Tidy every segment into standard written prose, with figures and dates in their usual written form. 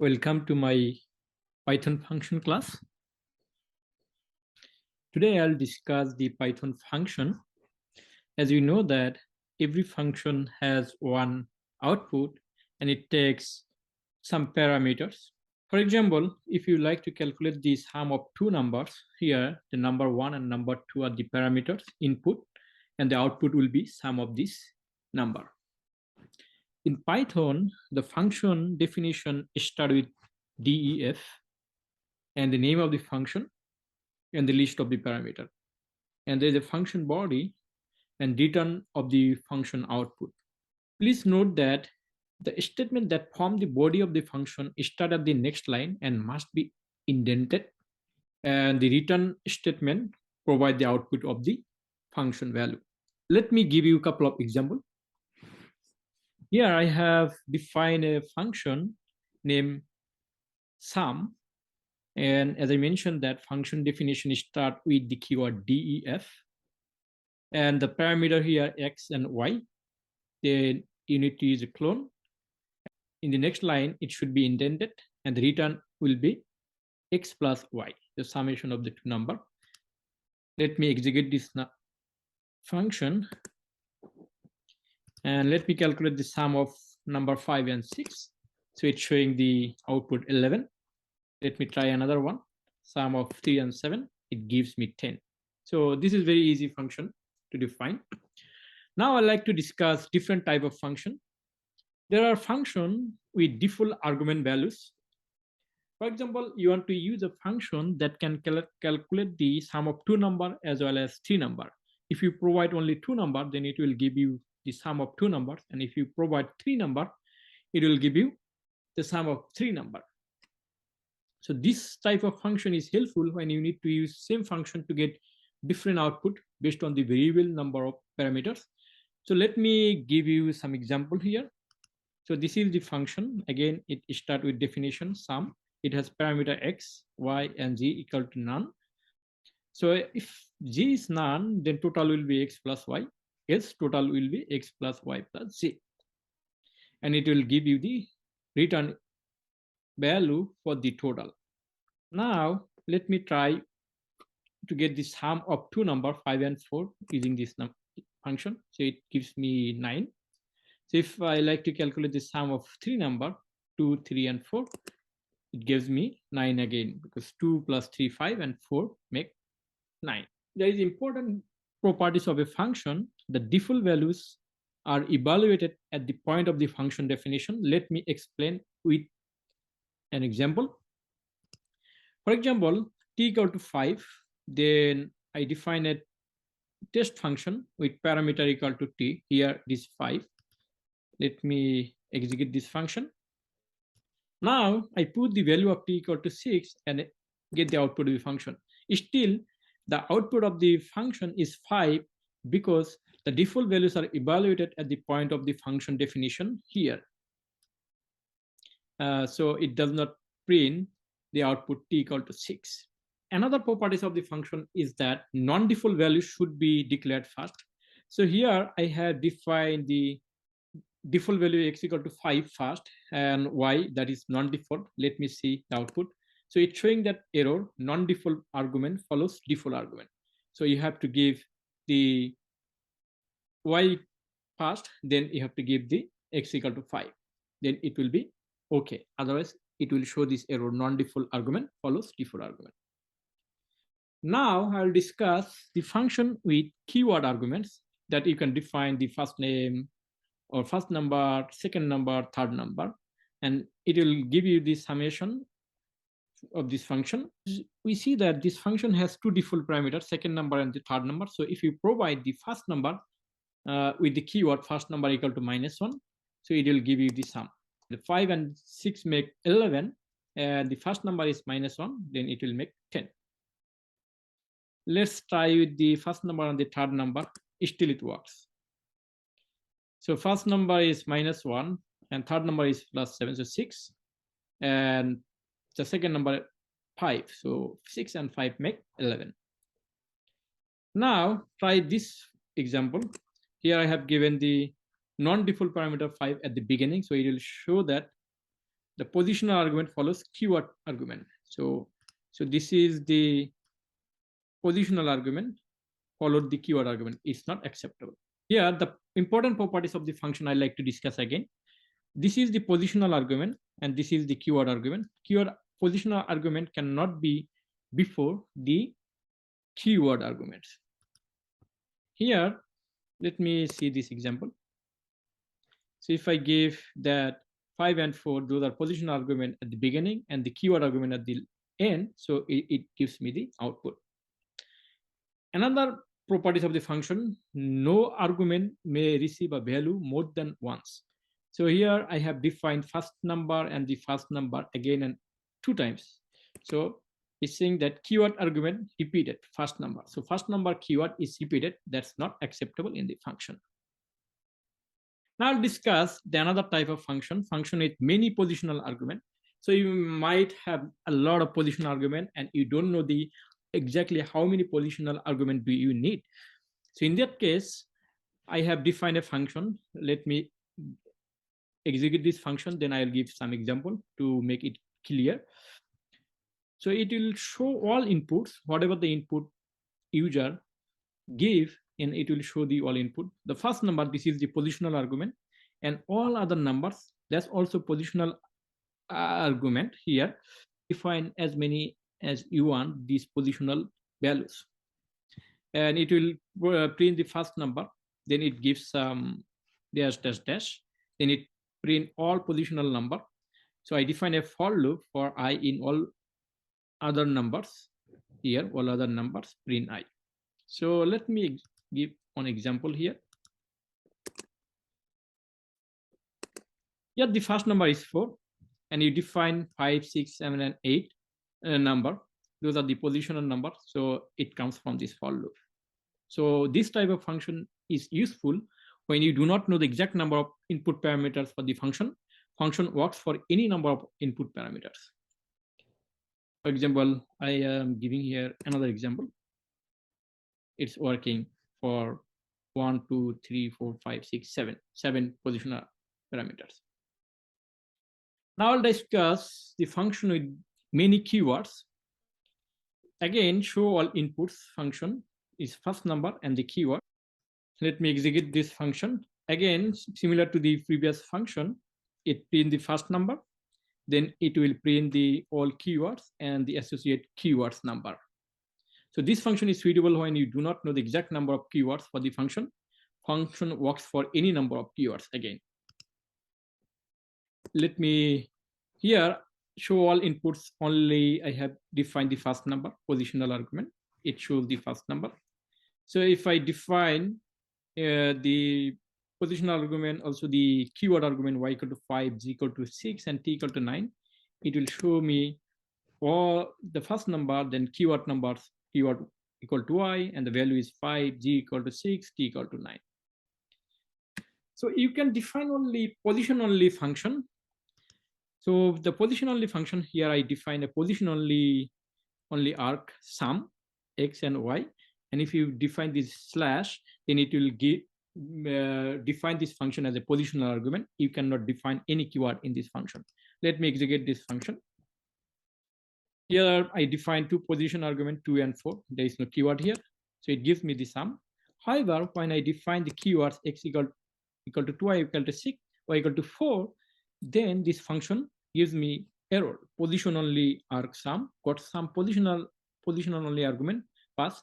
Welcome to my Python function class. Today I'll discuss the Python function. As you know that every function has one output and it takes some parameters. For example, if you like to calculate the sum of two numbers, here the number 1 and number 2 are the parameters input, and the output will be sum of this number. In Python, the function definition starts with def and the name of the function and the list of the parameter. And there's a function body and return of the function output. Please note that the statement that form the body of the function start at the next line and must be indented, and the return statement provide the output of the function value. Let me give you a couple of examples. Here I have defined a function named sum, and as I mentioned that function definition start with the keyword def, and the parameter here x and y, the unit is a clone. In the next line it should be indented and the return will be x plus y, the summation of the two number. Let me execute this function and let me calculate the sum of number 5 and 6. So it's showing the output 11. Let me try another one. Sum of 3 and 7, it gives me 10. So this is very easy function to define. Now I'd like to discuss different type of function. There are functions with default argument values. For example, you want to use a function that can calculate the sum of two number as well as three number. If you provide only two number, then it will give you the sum of two numbers, and if you provide three number, it will give you the sum of three number. So this type of function is helpful when you need to use same function to get different output based on the variable number of parameters. So let me give you some example here. So this is the function. Again, it starts with definition sum. It has parameter x, y, and z equal to none. So if z is none, then total will be x plus y. Else total will be x plus y plus z. And it will give you the return value for the total. Now let me try to get the sum of two numbers 5 and 4 using this function. So it gives me 9. So if I like to calculate the sum of three number 2, 3, and 4, it gives me 9 again, because 2 plus 3 5 and 4 make 9. There is important properties of a function. The default values are evaluated at the point of the function definition. Let me explain with an example. For example, t equal to 5, then I define a test function with parameter equal to t. Here this 5. Let me execute this function. Now I put the value of t equal to 6 and get the output of the function. Still, the output of the function is 5 because the default values are evaluated at the point of the function definition here. So it does not print the output t equal to 6. Another properties of the function is that non-default values should be declared first. So here I have defined the default value x equal to 5 first and y, that is non-default. Let me see the output. So it's showing that error, non-default argument follows default argument. So you have to give the y first, then you have to give the x equal to 5. Then it will be okay. Otherwise, it will show this error, non-default argument follows default argument. Now I'll discuss the function with keyword arguments that you can define the first name or first number, second number, third number, and it will give you the summation of this function. We see that this function has two default parameters, second number and the third number. So if you provide the first number with the keyword first number equal to -1, so it will give you the sum. The 5 and 6 make 11, and the first number is -1, then it will make 10. Let's try with the first number and the third number. Still it works. So first number is -1 and third number is +7, so 6, and the second number 5, so 6 and 5 make 11. Now try this example. Here I have given the non-default parameter 5 at the beginning, so it will show that the positional argument follows keyword argument. So this is the positional argument followed the keyword argument. It's not acceptable. Here, the important properties of the function I like to discuss again. This is the positional argument and this is the keyword argument. Keyword positional argument cannot be before the keyword arguments. Here, let me see this example. So if I give that 5 and 4, those are positional argument at the beginning and the keyword argument at the end, so it gives me the output. Another properties of the function, no argument may receive a value more than once. So here I have defined first number and the first number again and 2 times. So it's saying that keyword argument repeated first number. So first number keyword is repeated. That's not acceptable in the function. Now I'll discuss the another type of function with many positional argument. So you might have a lot of positional argument and you don't know the exactly how many positional argument do you need. So in that case, I have defined a function. Let me execute this function, then I'll give some example to make it clear. So it will show all inputs, whatever the input user give, and it will show the all input. The first number, this is the positional argument, and all other numbers, that's also positional argument. Here define as many as you want these positional values, and it will print the first number, then it gives some dash dash dash, then it print all positional number. So I define a for loop for I in all other numbers. Here all other numbers print I. So let me give one example here. Here the first number is 4, and you define 5, 6, 7, and 8 number. Those are the positional numbers. So it comes from this for loop. So this type of function is useful when you do not know the exact number of input parameters for the function. Function works for any number of input parameters. For example, I am giving here another example. It's working for 1, 2, 3, 4, 5, 6, 7 positional parameters. Now I'll discuss the function with many keywords. Again, show all inputs function is first number and the keyword. Let me execute this function. Again, similar to the previous function, it print the first number, then it will print the all keywords and the associate keywords number. So this function is suitable when you do not know the exact number of keywords for the function. Function works for any number of keywords again. Let me here show all inputs only. I have defined the first number, positional argument. It shows the first number. So if I define the positional argument, also the keyword argument y equal to 5, z equal to 6, and t equal to 9, it will show me all the first number, then keyword numbers, keyword equal to y, and the value is 5, z equal to 6, t equal to 9. So you can define only position only function. So the position only function here, I define a position only arg sum x and y, and if you define this slash, then it will give define this function as a positional argument. You cannot define any keyword in this function. Let me execute this function. Here I define 2 position argument 2 and 4. There is no keyword here, so it gives me the sum. However, when I define the keywords x equal to 2, y equal to 6, y equal to 4, then this function gives me error. Position only arg sum got some positional only argument pass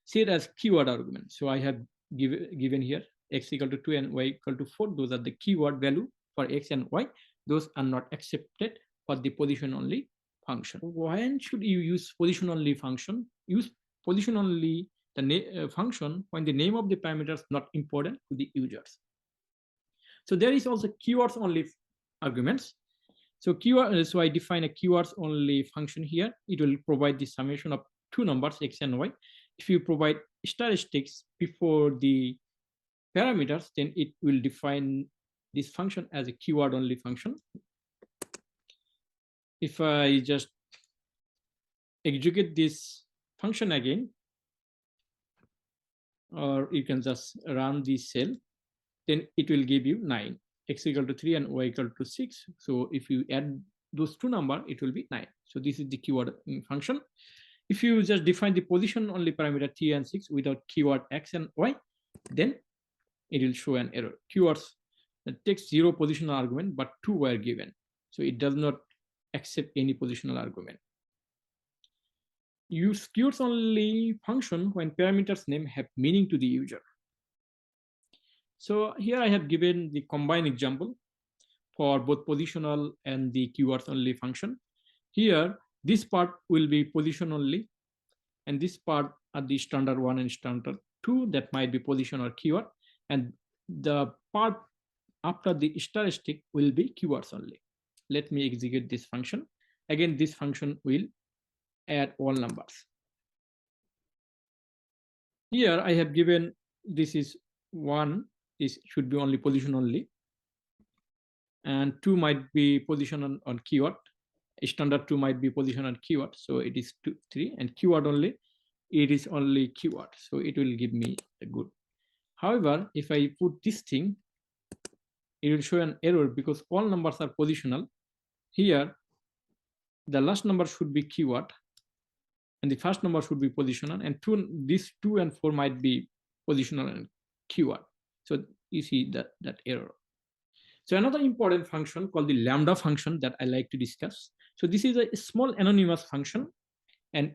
set as keyword argument. So I have given here x equal to 2 and y equal to 4. Those are the keyword value for x and y. Those are not accepted for the position only function. When should you use position only function? Use position only function when the name of the parameter is not important to the users. So there is also keywords only arguments. So so I define a keywords only function here. It will provide the summation of 2 numbers x and y. If you provide statistics before the parameters, then it will define this function as a keyword only function. If I just execute this function again, or you can just run this cell, then it will give you 9, x equal to 3 and y equal to 6. So if you add those two number, it will be 9. So this is the keyword function. If you just define the position only parameter 3 and 6 without keyword x and y, then it will show an error. Keywords that takes 0 positional argument, but 2 were given. So it does not accept any positional argument. Use keywords only function when parameters name have meaning to the user. So here I have given the combined example for both positional and the keywords only function. Here, this part will be position only, and this part are the standard 1 and standard 2 that might be position or keyword, and the part after the statistic will be keywords only. Let me execute this function. Again, this function will add all numbers. Here I have given this is 1, this should be only position only, and 2 might be position on keyword. Standard 2 might be position on keyword, so it is 2, 3, and keyword only, it is only keyword, so it will give me a good. However, if I put this thing, it will show an error because all numbers are positional. Here, the last number should be keyword, and the first number should be positional, and these 2 and 4 might be positional and keyword. So you see that error. So another important function called the lambda function that I like to discuss. So this is a small anonymous function, and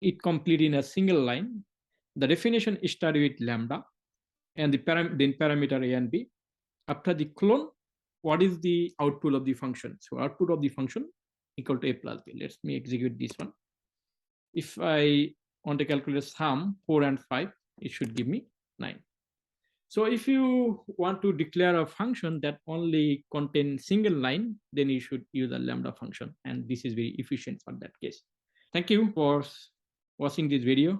it complete in a single line. The definition start with lambda and then parameter a and b. After the clone, what is the output of the function? So output of the function equal to a plus b. Let me execute this one. If I want to calculate sum 4 and 5, it should give me 9. So if you want to declare a function that only contains single line, then you should use a lambda function, and this is very efficient for that case. Thank you for watching this video.